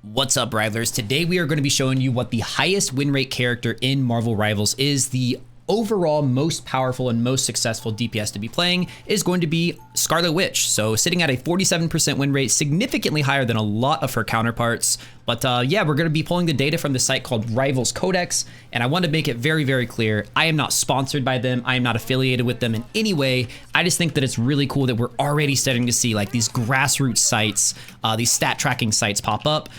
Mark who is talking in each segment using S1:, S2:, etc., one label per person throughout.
S1: What's up, Rivalers? Today we are going to be showing you what the highest win rate character in Marvel Rivals is. The overall most powerful and most successful DPS to be playing is going to be Scarlet Witch. So sitting at a 47% win rate, significantly higher than a lot of her counterparts. But yeah, we're going to be pulling the data from the site called Rivals Codex. And I want to make it very, very clear. I am not sponsored by them. I am not affiliated with them in any way. I just think that it's really cool that we're already starting to see like these grassroots sites, these stat tracking sites pop up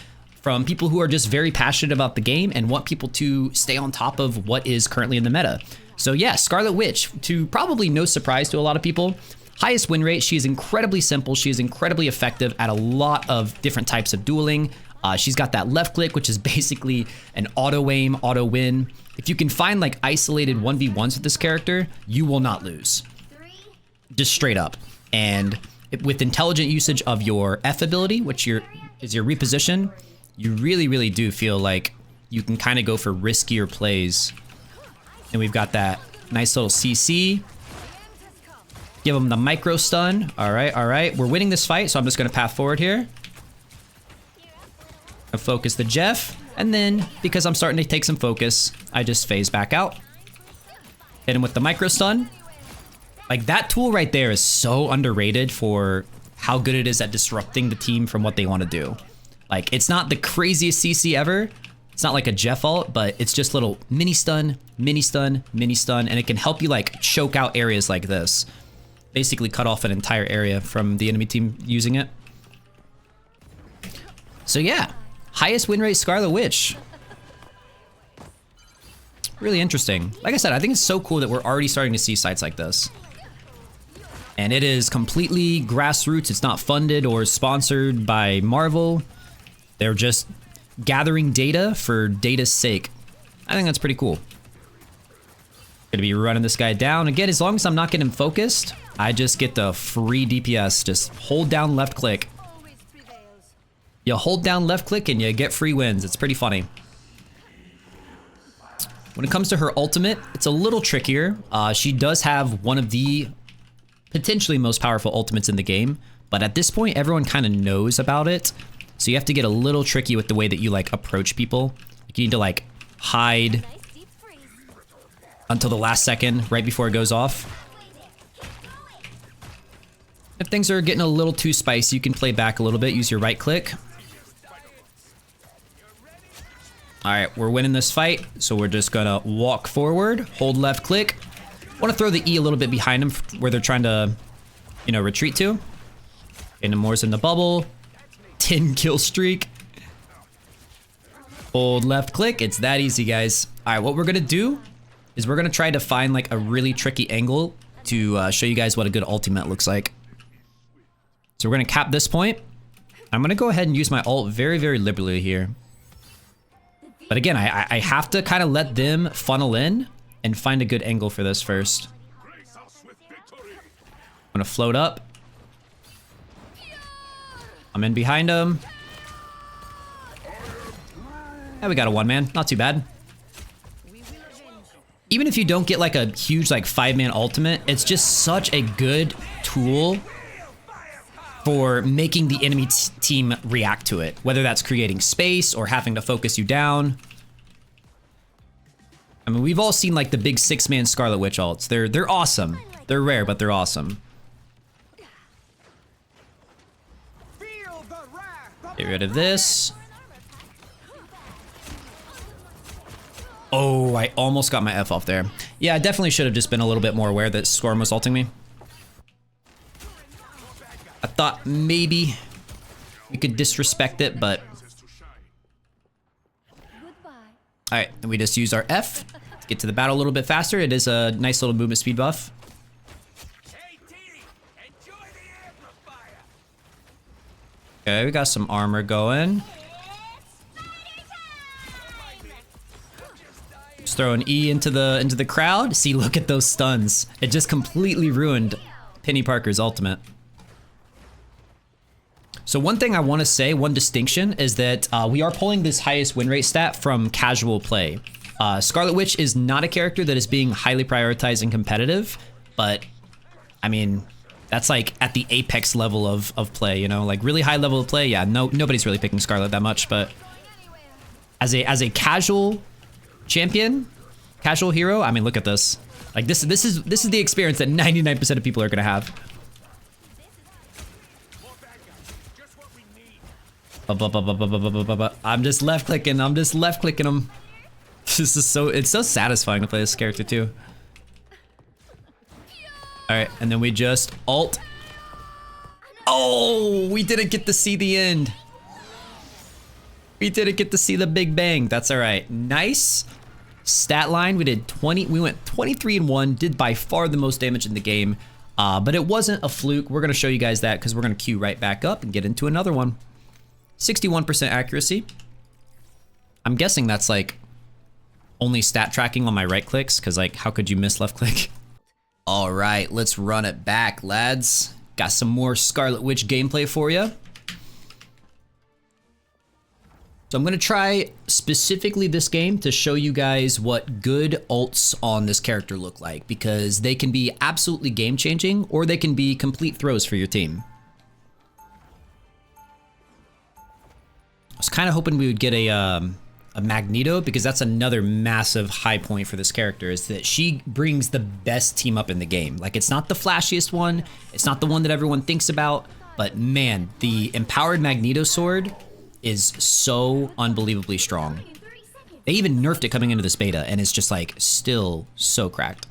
S1: from people who are just very passionate about the game and want people to stay on top of what is currently in the meta. So yeah, Scarlet Witch, to probably no surprise to a lot of people, highest win rate. She is incredibly simple. She is incredibly effective at a lot of different types of dueling. She's got that left click, which is basically an auto aim, auto win. If you can find like isolated 1v1s with this character, you will not lose. Just straight up. And with intelligent usage of your F ability, which is your reposition, you really do feel like you can kind of go for riskier plays. And we've got that nice little CC. Give him the micro stun. All right. We're winning this fight, so I'm just going to path forward here. And focus the Jeff. And then, because I'm starting to take some focus, I just phase back out. Hit him with the micro stun. Like, that tool right there is so underrated for how good it is at disrupting the team from what they want to do. Like, it's not the craziest CC ever. It's not like a Jeff ult, but it's just little mini stun, mini stun, mini stun, and it can help you like choke out areas like this. Basically cut off an entire area from the enemy team using it. So yeah, highest win rate Scarlet Witch. Really interesting. Like I said, I think it's so cool that we're already starting to see sites like this. And it is completely grassroots. It's not funded or sponsored by Marvel. They're just gathering data for data's sake. I think that's pretty cool. Gonna be running this guy down. Again, as long as I'm not getting focused, I just get the free DPS. Just hold down left click. You hold down left click and you get free wins. It's pretty funny. When it comes to her ultimate, it's a little trickier. She does have one of the potentially most powerful ultimates in the game, but at this point, everyone kind of knows about it. So you have to get a little tricky with the way that you like approach people. You need to like hide until the last second right before it goes off. If things are getting a little too spicy, you can play back a little bit, use your right click. All right, we're winning this fight, so we're just gonna walk forward, hold left click. Want to throw the E a little bit behind them where they're trying to, you know, retreat to. And Moore's in the bubble. 10 kill streak. Hold left click. It's that easy, guys. All right, what we're gonna do is we're gonna try to find like a really tricky angle to show you guys what a good ultimate looks like. So we're gonna cap this point. I'm gonna go ahead and use my ult very liberally here. But again, I have to kind of let them funnel in and find a good angle for this first. I'm gonna float up. I'm in behind him. Yeah, we got a one man, not too bad. Even if you don't get like a huge like 5-man ultimate, it's just such a good tool for making the enemy team react to it. Whether that's creating space or having to focus you down. I mean, we've all seen like the big 6-man Scarlet Witch ults. They're awesome. They're rare, but they're awesome. Get rid of this. Oh, I almost got my F off there. Yeah, I definitely should have just been a little bit more aware that Storm was ulting me. I thought maybe we could disrespect it, but... Alright, and we just use our F to get to the battle a little bit faster. It is a nice little movement speed buff. Okay, we got some armor going. Just throw an E into the crowd. See, look at those stuns. It just completely ruined Penny Parker's ultimate. So one thing I want to say, one distinction, is that we are pulling this highest win rate stat from casual play. Scarlet Witch is not a character that is being highly prioritized and competitive, but I mean, That's like at the apex level of play, you know, like really high level of play. Yeah, nobody's really picking Scarlet that much, but as a casual champion, casual hero, I mean, look at this. Like this is the experience that 99% of people are gonna have. I'm just left clicking. I'm just left clicking them. This is it's so satisfying to play this character too. All right, and then we just ult. Oh, we didn't get to see the end. We didn't get to see the big bang. That's all right. Nice stat line. We did 20. We went 23-1. Did by far the most damage in the game, but it wasn't a fluke. We're gonna show you guys that because we're gonna queue right back up and get into another one. 61% accuracy. I'm guessing that's like only stat tracking on my right clicks, because like how could you miss left click? All right, let's run it back, lads. Got some more Scarlet Witch gameplay for you. So I'm gonna try specifically this game to show you guys what good ults on this character look like, because they can be absolutely game changing or they can be complete throws for your team. I was kind of hoping we would get a Magneto, because that's another massive high point for this character, is that she brings the best team up in the game. Like, it's not the flashiest one, it's not the one that everyone thinks about, but man, the empowered Magneto sword is so unbelievably strong. They even nerfed it coming into this beta, and it's just like still so cracked.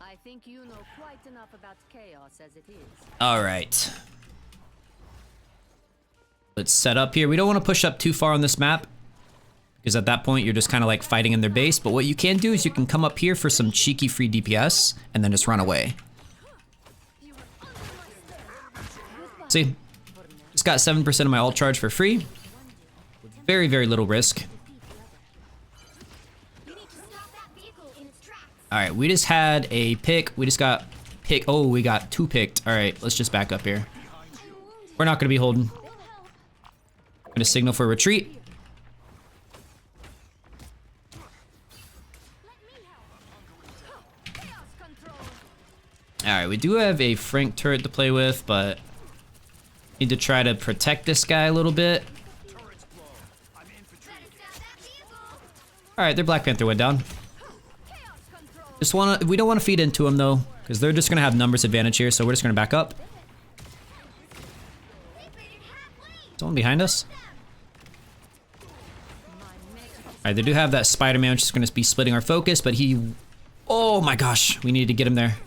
S2: I think you know quite enough about chaos as it is.
S1: All right. Let's set up here. We don't want to push up too far on this map, because at that point you're just kind of like fighting in their base. But what you can do is you can come up here for some cheeky free DPS and then just run away. See? Just got 7% of my ult charge for free. With very, very little risk. All right, we just had a pick. We just got pick. Oh, we got 2 picked. All right, let's just back up here. We're not gonna be holding. I'm gonna signal for retreat. All right, we do have a Frank turret to play with, but need to try to protect this guy a little bit. All right, their Black Panther went down. We don't want to feed into them though, because they're just gonna have numbers advantage here, so we're just gonna back up. Someone behind us? Alright, they do have that Spider-Man, which is gonna be splitting our focus, but he... Oh my gosh, we need to get him there.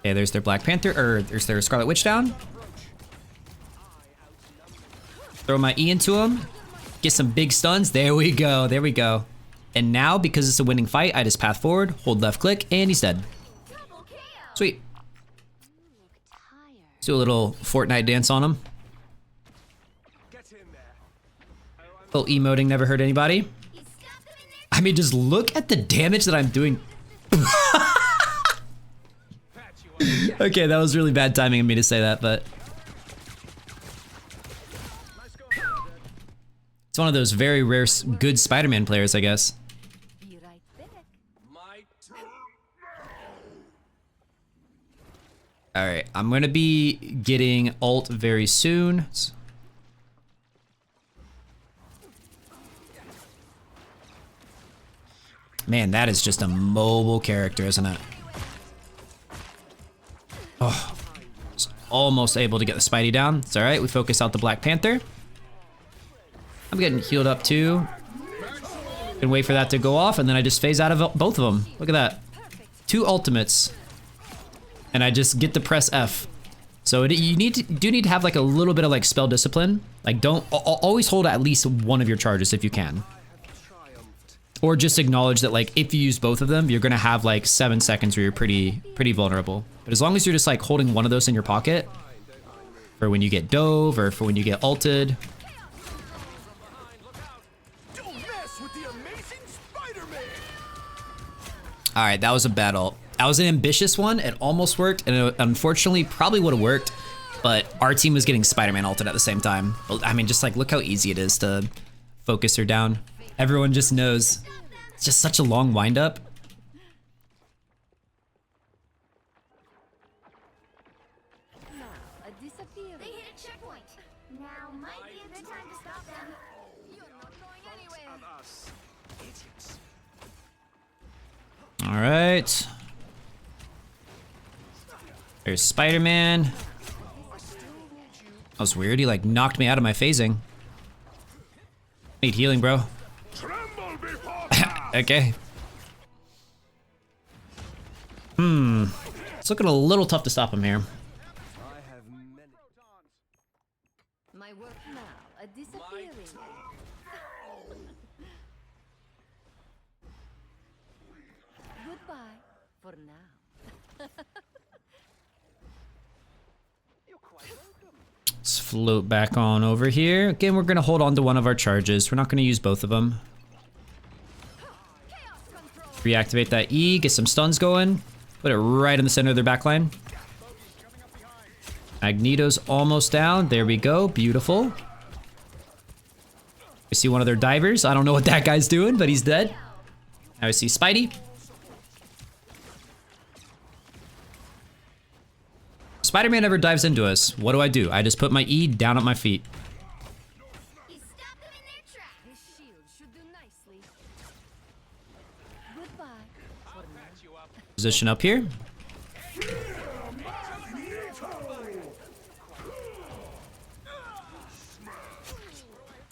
S1: Okay, there's their Black Panther, or there's their Scarlet Witch down. Throw my E into him. Get some big stuns. There we go, there we go. And now, because it's a winning fight, I just path forward, hold left click, and he's dead. Sweet. Let's do a little Fortnite dance on him. Little emoting never hurt anybody. I mean, just look at the damage that I'm doing. Okay, that was really bad timing of me to say that, but... It's one of those very rare good Spider-Man players, I guess. All right, I'm gonna be getting ult very soon. Man, that is just a mobile character, isn't it? Oh, almost able to get the Spidey down. It's all right, we focus out the Black Panther. I'm getting healed up too. And wait for that to go off, and then I just phase out of both of them. Look at that. 2 ultimates. And I just get to press F. So you do need to have like a little bit of like spell discipline. Like don't always hold at least one of your charges if you can. Or just acknowledge that like if you use both of them, you're gonna have like 7 seconds where you're pretty vulnerable. But as long as you're just like holding one of those in your pocket for when you get dove or for when you get ulted. All right, that was a bad ult. That was an ambitious one. It almost worked, and it unfortunately probably would have worked, but our team was getting Spider-Man ulted at the same time. I mean, just like look how easy it is to focus her down. Everyone just knows. It's just such a long windup.
S2: A disappearing.
S3: They hit a checkpoint. Now might be a good time to stop them.
S2: You're not going anywhere.
S1: All right. There's Spider-Man. That was weird. He like knocked me out of my phasing. Need healing, bro. Okay. It's looking a little tough to stop him here.
S2: My work now. A disappearing. Goodbye for now.
S1: Let's float back on over here. Again, we're gonna hold on to one of our charges. We're not gonna use both of them. Reactivate that E, get some stuns going. Put it right in the center of their backline. Magneto's almost down. There we go. Beautiful. We see one of their divers. I don't know what that guy's doing, but he's dead. Now we see Spidey. Spider-Man never dives into us. What do? I just put my E down at my feet.
S3: He stopped them in their tracks.
S2: This shield should do nicely. Goodbye for now.
S1: Position up here.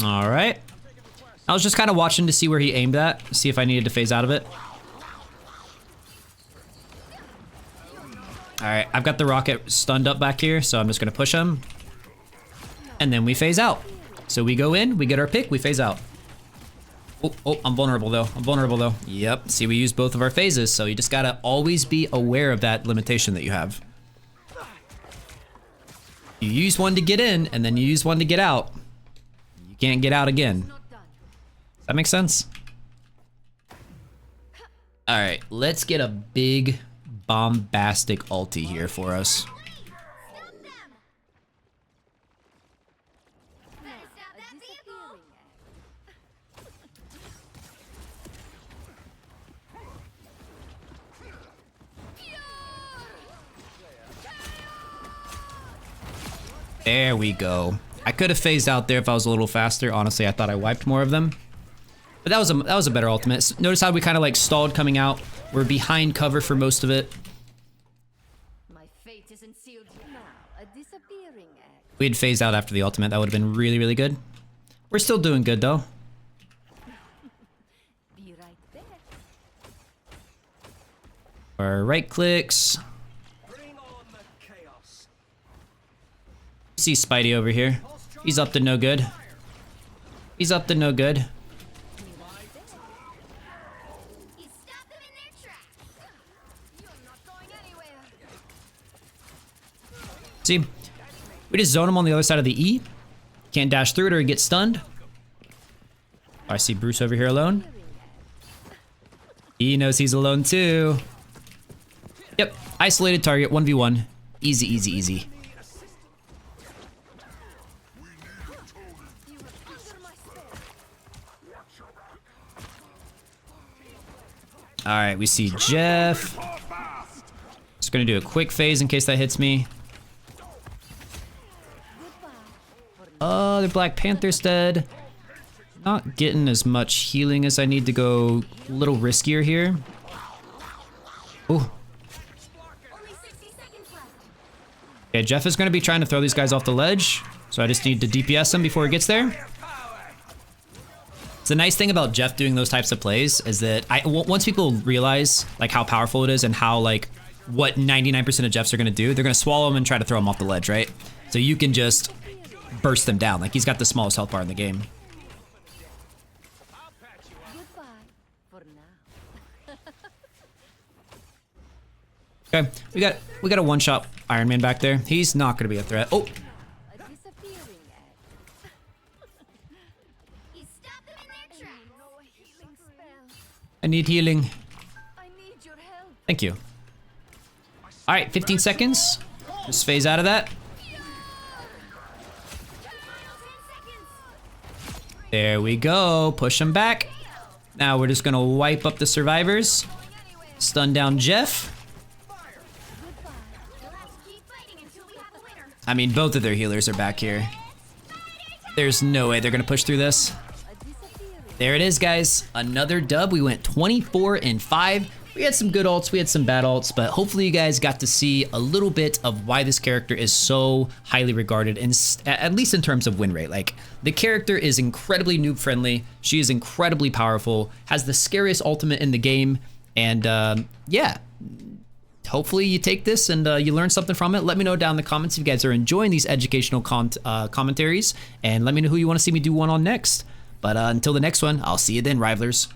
S1: All right. I was just kind of watching to see where he aimed at, see if I needed to phase out of it. All right, I've got the rocket stunned up back here, so I'm just gonna push him. And then we phase out. So we go in, we get our pick, we phase out. Oh, I'm vulnerable though. Yep, see, we use both of our phases, so you just gotta always be aware of that limitation that you have. You use one to get in, and then you use one to get out. You can't get out again. Does that make sense? All right, let's get a big bombastic ulti here for us.
S3: Stop them. Better stop that vehicle.
S1: There we go. I could have phased out there if I was a little faster. Honestly, I thought I wiped more of them. But that was a better ultimate. Notice how we kind of like stalled coming out. We're behind cover for most of it.
S2: My fate isn't sealed now. A disappearing act.
S1: We had phased out after the ultimate. That would have been really, really good. We're still doing good though.
S2: Be right there.
S1: Our right clicks. See Spidey over here. He's up to no good. He's up to no good.
S3: He stopped them in their tracks.
S2: You're not going anywhere.
S1: See, we just zone him on the other side of the E. Can't dash through it or he gets stunned. I see Bruce over here alone. He knows he's alone too. Yep, isolated target, 1v1. Easy, easy, easy. All right, we see Jeff. Just gonna do a quick phase in case that hits me. Oh, the Black Panther's dead. Not getting as much healing as I need to go a little riskier here. Ooh.
S3: Only 60 seconds left.
S1: Okay, Jeff is gonna be trying to throw these guys off the ledge, so I just need to DPS him before he gets there. The nice thing about Jeff doing those types of plays is that once people realize like how powerful it is and how like what 99% of Jeffs are gonna do, they're gonna swallow him and try to throw him off the ledge, right? So you can just burst them down. Like he's got the smallest health bar in the game.
S2: Goodbye for now.
S1: Okay, we got a one-shot Iron Man back there. He's not gonna be a threat. Oh,
S2: A disappearing act.
S3: He stopped them in their tracks.
S2: No healing spell.
S1: I need healing.
S2: I need your help.
S1: Thank you. All right, 15 seconds. Just phase out of that. There we go. Push them back. Now we're just gonna wipe up the survivors. Stun down Jeff. I mean, both of their healers are back here. There's no way they're gonna push through this. There it is, guys. Another dub. We went 24-5. We had some good ults, we had some bad ults, but hopefully you guys got to see a little bit of why this character is so highly regarded, and at least in terms of win rate. Like, the character is incredibly noob friendly. She is incredibly powerful, has the scariest ultimate in the game, and yeah. Hopefully you take this and you learn something from it. Let me know down in the comments if you guys are enjoying these educational commentaries, and let me know who you want to see me do one on next. But until the next one, I'll see you then, Rivalers.